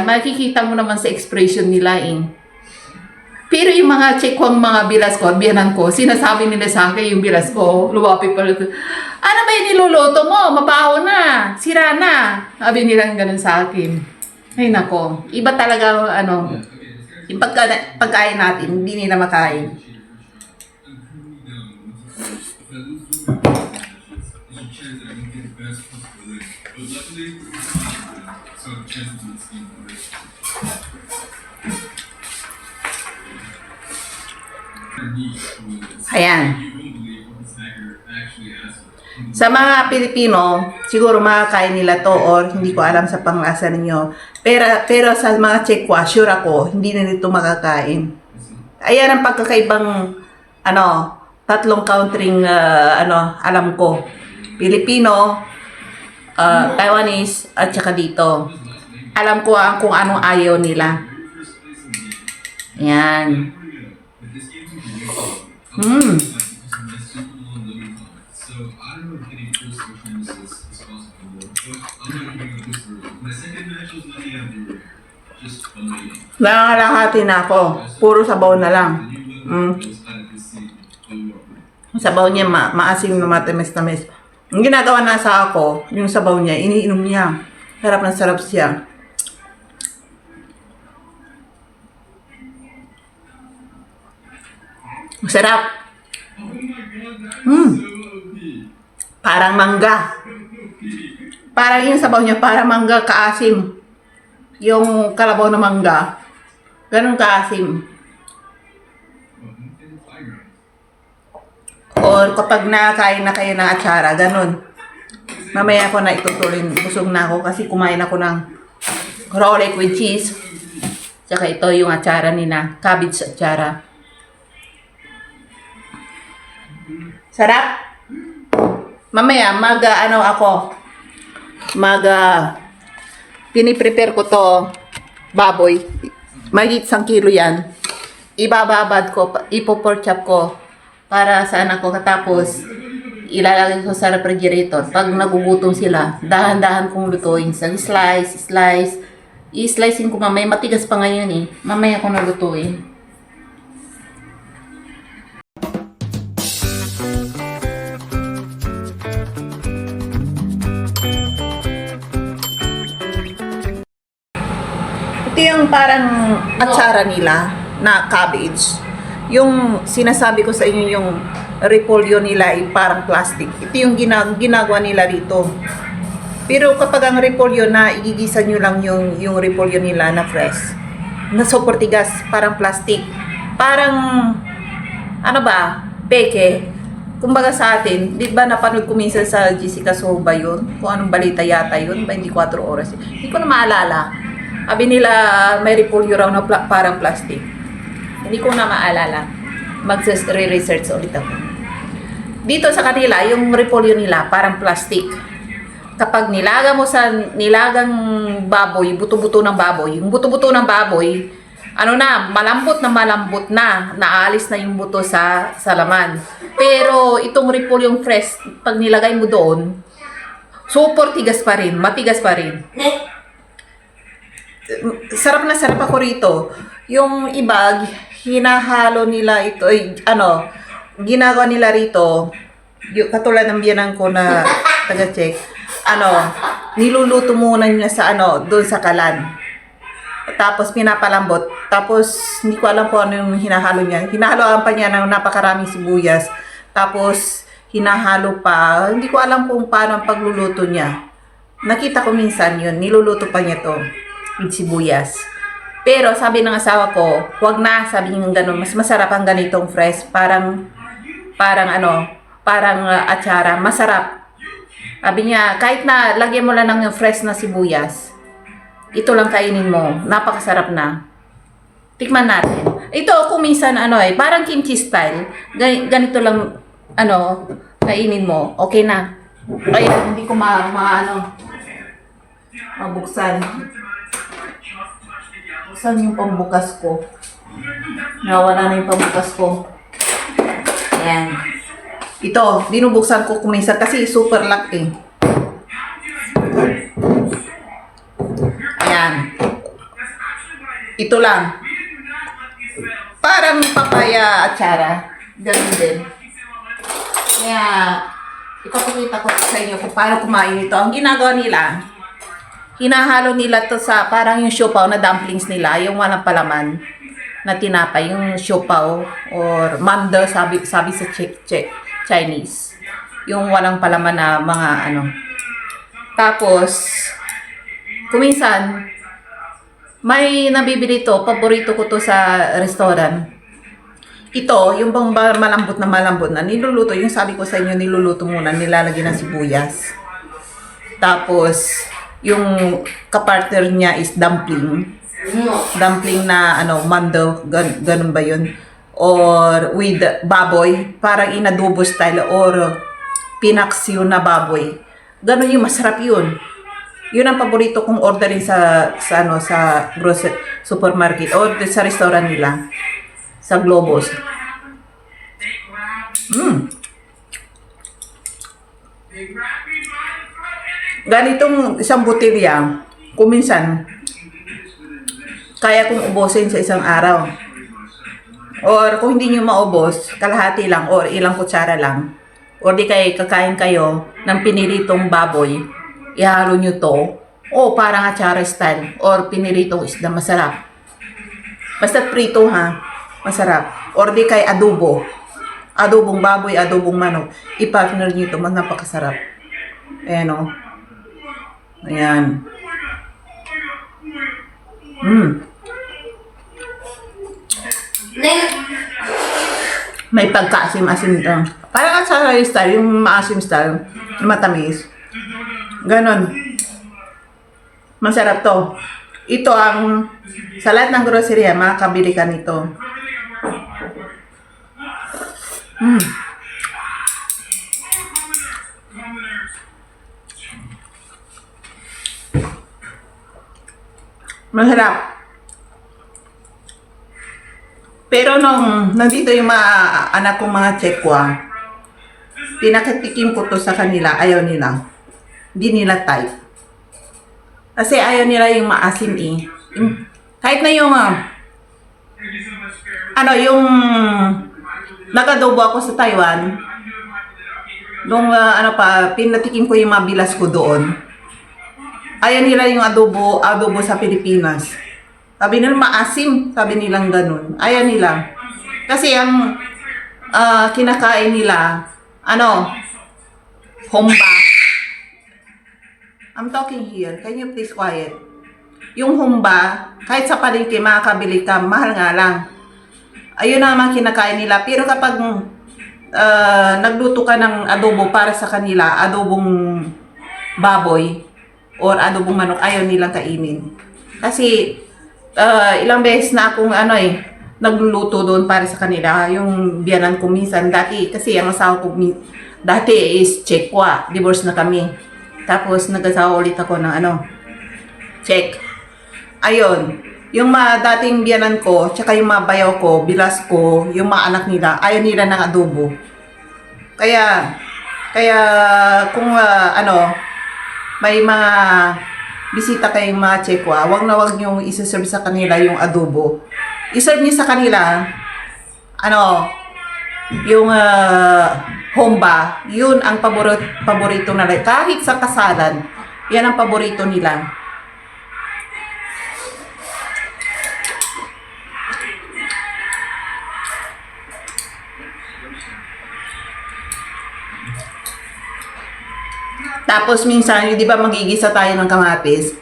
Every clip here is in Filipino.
Makikita mo naman sa expression nila eh. Pero yung mga chekwang mga bilas ko, biyanan ko, sinasabi nila sa akin yung bilas ko, luwapi pala ito. Ano ba yung niluluto mo? Mabaho na, sira na. Sabi nila ganun sa akin. Ay nako, iba talaga ano, yung pagkain natin, hindi nila makain. Ayan. Sa mga Pilipino, siguro makakain nila to or hindi ko alam sa panglasa ninyo. Pero sa mga Chekwa, sure ako, hindi na nito makakain. Ayan ang pagkakaibang tatlong countryng alam ko. Pilipino, Taiwanese, at saka dito. Alam ko kung anong ayaw nila. Ayan. Nangalahati na ako. Puro sabaw na lang. Sabaw niya maasim na matamis-tamis. Ang ginagawa na sa ako, yung sabaw niya, iniinom niya. Sarap na sarap siya. Masarap. Parang mangga. Parang yung sabaw niya, parang mangga kaasim. Yung kalabaw na mangga. Ganun kaasim. Or kapag nakakain na kayo ng atsara, ganun. Mamaya ko na itutulin. Busog na ako kasi kumain ako ng rolek with cheese. Tsaka ito yung atsara nila. Cabbage atsara. Sarap. Mamaya piniprepare ko to baboy. Mahigit 1 kilo yan. Ibababad ko, ipo-pork chop ko para sa anak ko. Tapos ilalagay ko sa refrigerator. Pag nagugutom sila, dahan-dahan kong lutuin. I-slicein ko mamaya. Matigas pa ngayon eh. Mamaya ko nalutuin. Ito yung parang atsara nila na cabbage. Yung sinasabi ko sa inyo yung repolyo nila ay parang plastic. Ito yung ginagawa nila rito. Pero kapag ang repolyo na igigisa nyo lang yung repolyo nila na fresh, na super tigas, parang plastic. Parang, peke. Kumbaga sa atin, di ba napanood ko minsan sa Jessica Soba yun? Kung anong balita yata yun, 24 oras. Hindi ko na maalala. Sabi nila may repolyo raw na parang plastic. Hindi ko na maalala. Mag-research ulit ako. Dito sa kanila, yung repolyo nila parang plastic. Kapag nilaga mo sa nilagang baboy, buto-buto ng baboy, yung buto-buto ng baboy, malambot na, naalis na yung buto sa laman. Pero itong repolyong fresh, pag nilagay mo doon, super tigas pa rin, matigas pa rin. Sarap na sarap ako rito. Yung iba, hinahalo nila ito, ginagawa nila rito, katulad ng biyanan ko na taga-check, niluluto muna niya sa doon sa kalan. Tapos pinapalambot. Tapos hindi ko alam kung ano yung hinahalo niya. Hinahaloan pa niya ng napakaraming sibuyas. Tapos hinahalo pa. Hindi ko alam kung paano ang pagluluto niya. Nakita ko minsan yun, niluluto pa niya to with sibuyas. Pero sabi ng asawa ko, wag na, sabi niya gano'n, mas masarap ang ganitong fresh, parang atsara, masarap. Sabi niya, kahit na lagyan mo lang ng fresh na sibuyas, ito lang kainin mo, napakasarap na. Tikman natin. Ito kung minsan parang kimchi style, ganito lang kainin mo, okay na. Ay, hindi ko mabuksan. Saan yung pambukas ko? Nawala na yung pambukas ko. Ayan. Ito, binubuksan ko kuminsan kasi super lock eh. Ayan. Ito lang. Parang papaya atsara. Ganun din. Kaya, ipapakita ko sa inyo kung paano kumain ito. Ang ginagawa nila, hinahalo nila to sa parang yung siopaw na dumplings nila, yung walang palaman na tinapay, yung siopaw or mando sabi sa Chinese. Yung walang palaman na mga ano. Tapos, kuminsan, may nabibili to, paborito ko to sa restaurant. Ito, yung bang malambot na niluluto, yung sabi ko sa inyo, niluluto muna, nilalagyan ng sibuyas. Tapos, yung kapartner niya is dumpling. Dumpling na, ano, mando, ganun ba yun? Or with baboy, parang inadobo style, or pinaksiw na baboy. Ganun yung masarap yun. Yun ang paborito kong orderin sa grocery supermarket or sa restaurant nila. Sa Globos. Ganitong isang botelya, kuminsan, kaya kong ubusin sa isang araw. Or kung hindi nyo maubos, kalahati lang or ilang kutsara lang. Or di kayo kakain kayo ng piniritong baboy, ihalo nyo to, o parang atsara style, or piniritong isda, masarap. Basta prito ha, masarap. Or di kay adobo. Adobong baboy, adobong manok. I-partner nyo ito, mas napakasarap. Ayan o. Ayan. May pagkaasim-asim ito. Parang atsara style, yung maasim style, matamis. Ganon. Masarap to. Ito ang, sa lahat ng grocery, makakabili ka nito. Masarap. Pero nung nandito yung mga anak kong mga Tsekwa, pinakatikim ko to sa kanila, ayaw nila. Hindi nila type. Kasi ayaw nila yung maasim eh. Kahit na yung, yung nag-adobo ako sa Taiwan, nung pinatikim ko yung mga bilas ko doon. Ayaw nila yung adobo sa Pilipinas. Sabi nila maasim, sabi nilang ganun. Ayaw nila. Kasi ang kinakain nila, humba. I'm talking here. Can you please quiet? Yung humba, kahit sa palengke makakabili ka, mahal nga lang. Ayun naman kinakain nila. Pero kapag nagluto ka ng adobo para sa kanila, adobong baboy or adobong manok, ayaw nilang kainin. Kasi ilang beses na akong nagluluto doon para sa kanila. Yung biyanan ko minsan dati, kasi ang asawa ko dati is Tsekwa, divorce na kami. Tapos nag-asawa ulit ako ng Czech. Ayun, yung dating biyanan ko, tsaka yung mga bayaw ko, bilas ko, yung mga anak nila, ayaw nila ng adobo. Kaya kung may mga bisita kayong mga Tsekwa, wag na wag nyo isa-serve sa kanila yung adobo. I-serve nyo sa kanila, yung humba, yun ang paborito nila. Kahit sa kasalan, yan ang paborito nila. Tapos minsan, di ba magigisa tayo ng kamatis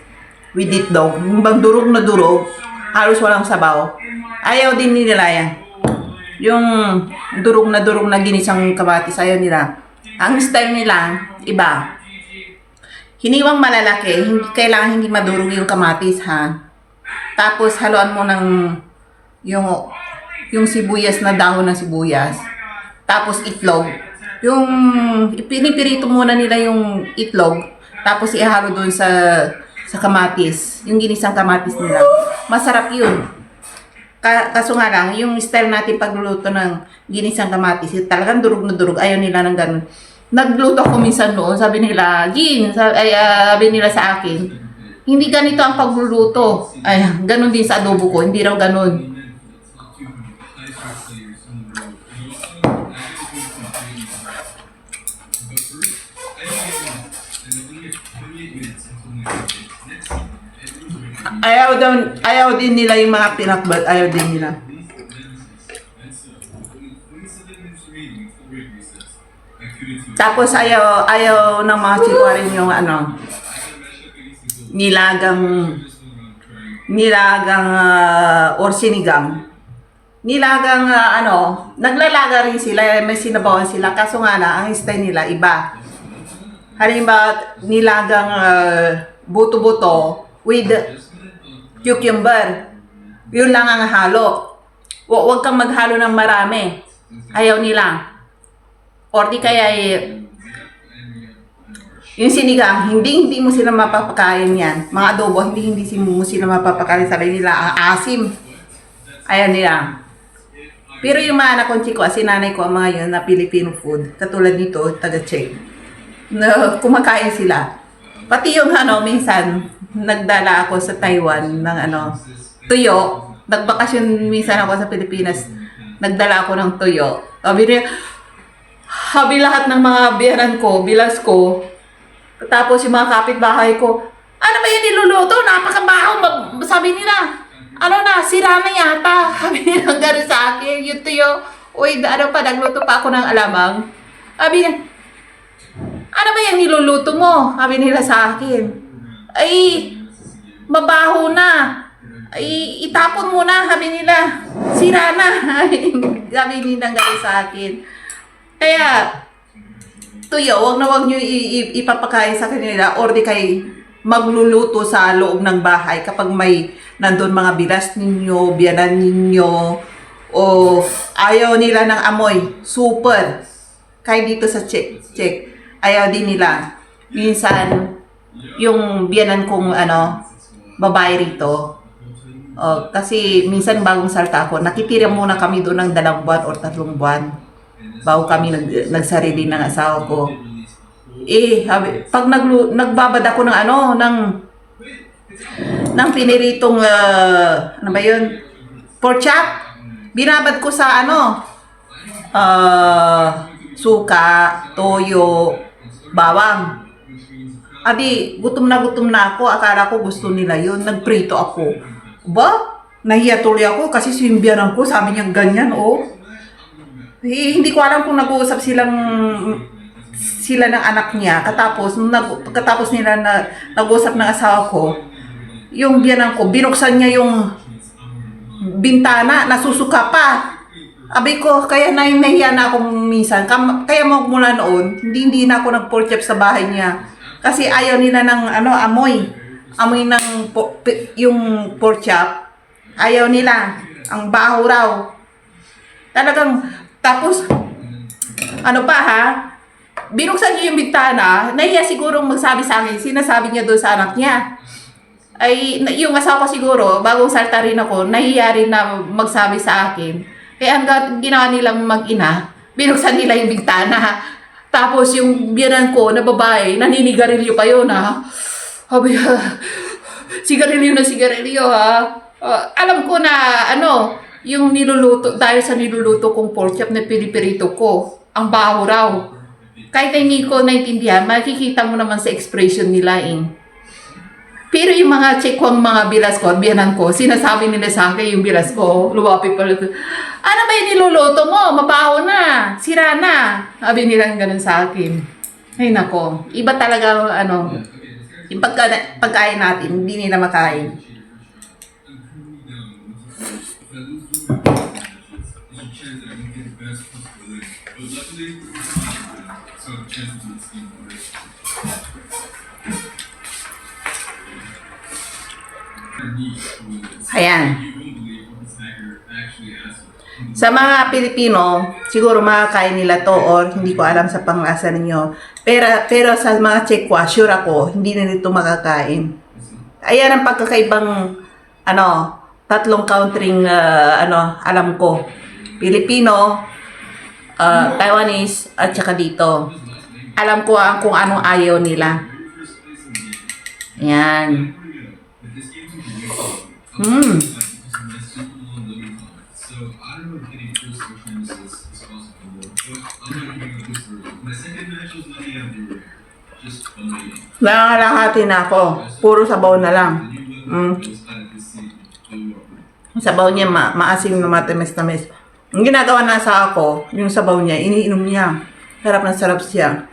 with itlog. Yung bang durog na durog, halos walang sabaw. Ayaw din nila yan. Yung durog na ginisang kamatis, ayaw nila. Ang style nila, iba. Hiniwang malalaki, kailangan hindi madurog yung kamatis ha. Tapos haluan mo ng yung sibuyas na dahon ng sibuyas. Tapos itlog. Yung pinipirito muna nila yung itlog, tapos ihalo doon sa kamatis, yung ginisang kamatis nila. Masarap yun. Kaso nga lang, yung style natin pagluluto ng ginisang kamatis, talagang durog na durog, ayaw nila ng ganun. Nagluto ako minsan noon, sabi nila, sabi nila sa akin, Hindi ganito ang pagluluto. Ay, ganun din sa adobo ko. Hindi raw ganun. Ayaw din nila yung mga pinakbal. Ayaw din nila. Tapos ayaw ng mga chikwa rin yung nilagang or sinigang. Nilagang naglalaga rin sila, may sinabawan sila. Kaso nga na, ang style nila iba. Halimbawa, nilagang buto-buto with cucumber. Yun lang ang halo. Huwag kang maghalo ng marami. Ayaw nila. Or di kaya yung sinigang, hindi mo sila mapapakain yan. Mga adobo, hindi mo sila mapapakain. Sabi nila, ang asim. Ayan nila. Pero yung mga anak kong chiko, sinanay ko ang mga yun na Filipino food. Katulad nito, taga-Czech. Na kumakain sila. Pati yung minsan, nagdala ako sa Taiwan ng tuyo. Nagbakasyon minsan ako sa Pilipinas. Nagdala ako ng tuyo. Habi lahat ng mga biyanan ko, bilas ko. Tapos yung mga kapitbahay ko, ano ba yung niluluto? Napakabaho. Sabi nila, sira na yata. Sabi nila gano'n sa akin, yung tuyo. Uy, nagluto pa ako ng alamang. Sabi niya, ano ba yung niluluto mo? Sabi nila sa akin. Ay, mabaho na. Ay, itapon mo na. Sabi nila, sira na. Sabi nila gano'n sa akin. Kaya, tuyo, wag nyo ipapakain sa kanila or di kay magluluto sa loob ng bahay kapag may nandun mga bilas ninyo, biyanan ninyo, o ayaw nila ng amoy. Super. Kaya dito sa Czech, ayaw din nila. Minsan, yung biyanan kong babae rito, kasi minsan bagong salta ako, nakitira muna kami doon ng 2 buwan or 3 buwan. Bago kami nagsarili ng asawa ko. Pag nagbabad ako ng piniritong, pork chop, binabad ko sa suka, toyo, bawang. Gutom na ako. Akala ko gusto nila yun. Nagprito ako. Nahiya tuloy ako kasi simbiyanan ko. Sabi niya ganyan, hindi ko alam kung nag-uusap sila ng anak niya. Katapos nila nag-uusap ng asawa ko, yung biyanan ko, binuksan niya yung bintana, nasusuka pa. Abi ko, kaya nahiya na akong minsan. Kaya mula noon, hindi na ako nag-pork chop sa bahay niya. Kasi ayaw nila ng amoy. Amoy ng yung pork chop. Ayaw nila. Ang baho raw. Talagang, tapos, binuksan niya yung bintana, nahiya sigurong magsabi sa akin, sinasabi niya doon sa anak niya. Ay, yung asawa ko siguro, bagong salta rin ako, nahiya rin na magsabi sa akin. Kaya hanggang ginawa nilang mag-ina, binuksan nila yung bintana. Tapos yung biyanan ko na babae, naninigarilyo pa yun Sabi, sigarilyo na sigarilyo alam ko na yung niluluto, dahil sa niluluto kong pork chop na pinipirito ko, ang baho raw. Kahit hindi ko naintindihan, makikita mo naman sa expression nila Pero yung mga chekwang mga bilas ko, biyanan ko, sinasabi nila sa akin yung bilas ko, luwapi pa rin. Ano ba yung niluluto mo? Mabaho na, sira na. Sabi nila ganun sa akin. Ay nako, iba talaga yung pagkain natin, hindi nila makain. Ayan. Sa mga Pilipino, siguro makakain nila to or hindi ko alam sa panglasa ninyo. Pero sa mga Chekwa, sure ako, hindi na nito makakain. Ayan ang pagkakaibang tatlong countryng alam ko. Pilipino, Taiwanese, at saka dito. Alam ko kung anong ayaw nila. Ayan. Hmm. Nangangalahati na ako. Puro sabaw na lang. Mm. Sabaw niya maasim na matamis-tamis. Ang ginagawa na sa ako, yung sabaw niya, iniinom niya. Sarap na sarap siya.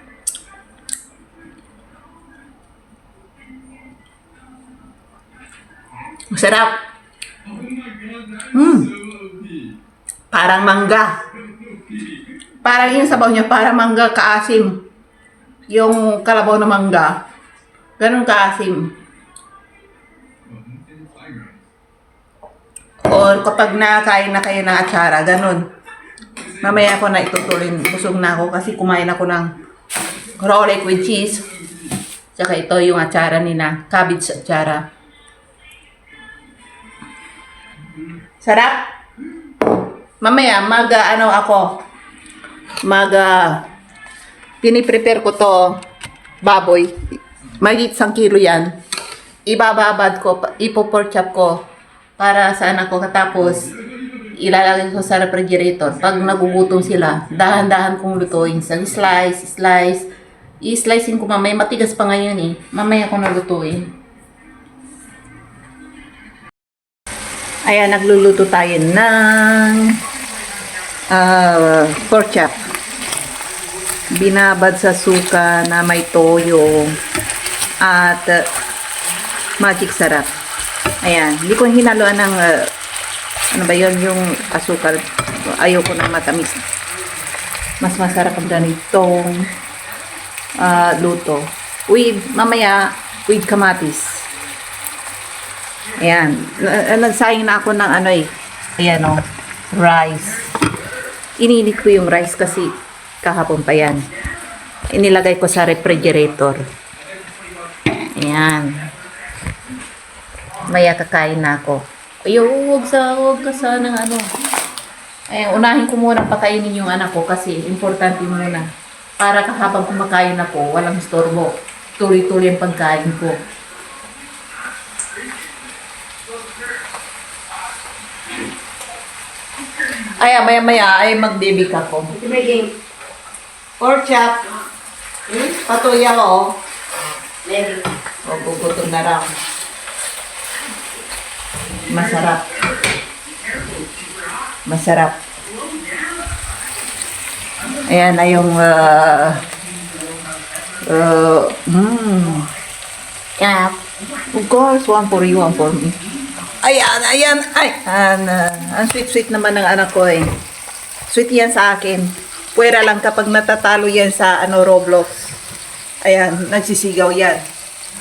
Masarap. Mm. Parang mangga. Parang yung sabaw niya, parang mangga kaasim. Yung kalabaw na mangga, ganun kaasim. O kapag nakain na kayo ng atsara, ganun. Mamaya ko na itutulin. Busog na ako kasi kumain ako ng rolek with cheese. Tsaka ito yung atsara nila, cabbage atsara. Sarap. Mamaya piniprepare ko to baboy. Mahigit 1 kilo yan. Ibababad ko, ipo-pork chop ko para sa anak ko. Tapos ilalagay ko sa refrigerator. Pag nagugutom sila, dahan-dahan kong lutuin. Sa slice. I-slicein ko mamaya. Matigas pa ngayon eh. Mamaya ko nalutuin. Ayan, nagluluto tayo ng pork chop. Binabad sa suka na may toyo at magic sarap. Ayan, hindi ko hinaluan ng ano ba yun, yung asukal. Ayoko ng matamis. Mas masarap ang ganitong luto. Mamaya with kamatis. Ayan, nagsayang na ako ng ayan rice. Ininit ko yung rice kasi kahapon pa yan. Inilagay ko sa refrigerator. Ayan. Maya kakain na ako. Huwag ka sana Ayan, unahin ko muna pakainin yung anak ko kasi importante muna. Para habang kumakain ako, walang istorbo. Tuloy-tuloy ang pagkain ko. Ay, maya ay magbibig ako. Pork chop. Patuya ko. Gugutom na raw. Masarap. Ayan na yung yeah. Of course, one for you, one for me. Ayan. Ang sweet naman ng anak ko eh. Sweet yan sa akin. Pwera lang kapag natatalo yan sa Roblox. Ayan, nagsisigaw yan.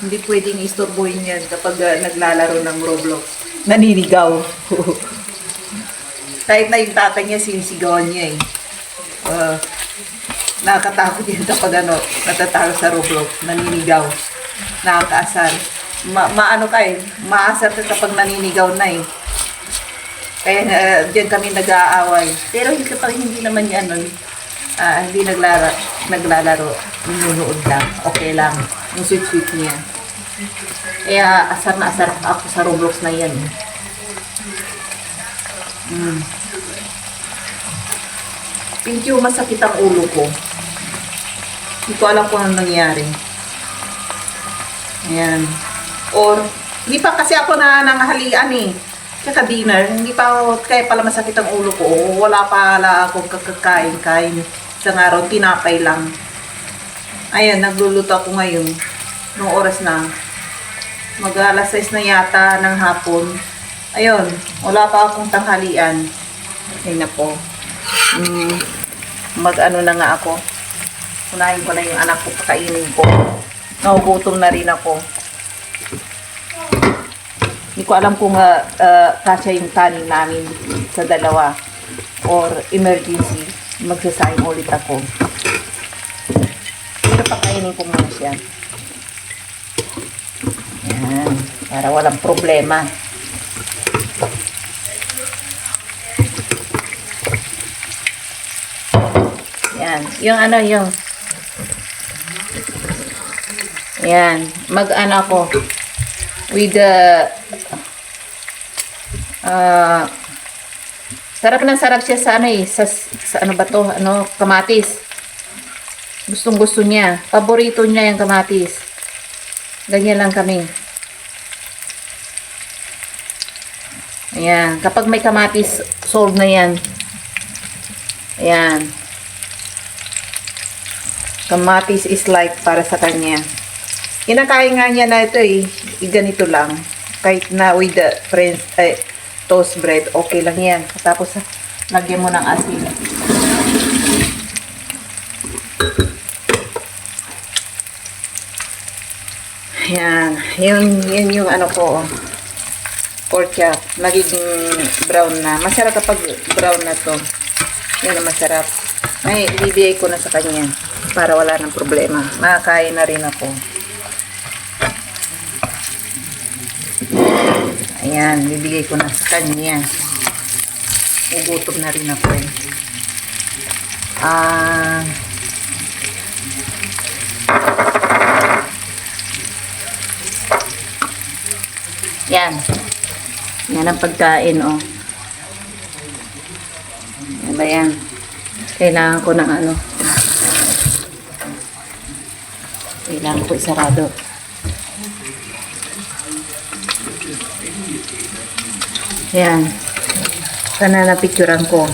Hindi pwedeng istorbohin yan kapag naglalaro ng Roblox. Naninigaw. Kahit na yung tatay niya, sinisigawan niya eh. Nakakatakot yan kapag natatalo sa Roblox. Naninigaw. Nakakaasar. Maasar ka kapag naninigaw na eh. Kaya diyan kami nag-aaway. Pero kapag hindi naman yan hindi naglalaro, nunood lang, okay lang. Yung sweet niya. Kaya asar na asar ako sa Roblox na yan. Pinky, masakit ang ulo ko. Hindi ko alam kung anong nangyari. Ayan. Or, hindi pa kasi ako nanghalian eh. Kaya dinner, hindi pa ako, kaya pala masakit ang ulo ko. Wala pala akong kakakain-kain. Isang araw, tinapay lang. Ayan, nagluluto ako ngayon. Noong oras na. Mag-alas 6 na yata ng hapon. Ayun, wala pa akong tanghalian. Ayun na po. Na nga ako. Unahin ko na yung anak ko, pakainin ko. Nagugutom na rin ako. Hindi ko alam kung kasya yung kanin namin sa dalawa or emergency. Magsasayang ulit ako. Pero pakainin ko muna siya. Yan. Para walang problema. Yan. Yung Yan. Mag-ano ako with the Ah, sarap na sarap siya sa ano eh, sa ano ba to, ano, kamatis. Gustong gusto niya. Paborito niya yung kamatis. Ganyan lang kami. Ayan. Kapag may kamatis, solve na yan. Ayan. Kamatis is like para sa kanya. Kinakain nga niya na ito eh. Ganito lang. Kahit na with the French, toast bread, okay lang yan. Tapos, lagyan mo ng asin. Yan. Yun yung ano ko. Pork chop. Magiging brown na. Masarap kapag brown na to. Yan ang masarap. Ay, ibibigay ko na sa kanya. Para wala ng problema. Makakain na rin ako. Ayan. Bibigay ko na sa kanya. Ugutom na rin ako eh. Yan. Yan ang pagkain, oh. Yan ba yan? Kailangan ko ng ano. Kailangan ko isarado. Yan. Sana napicturan ko.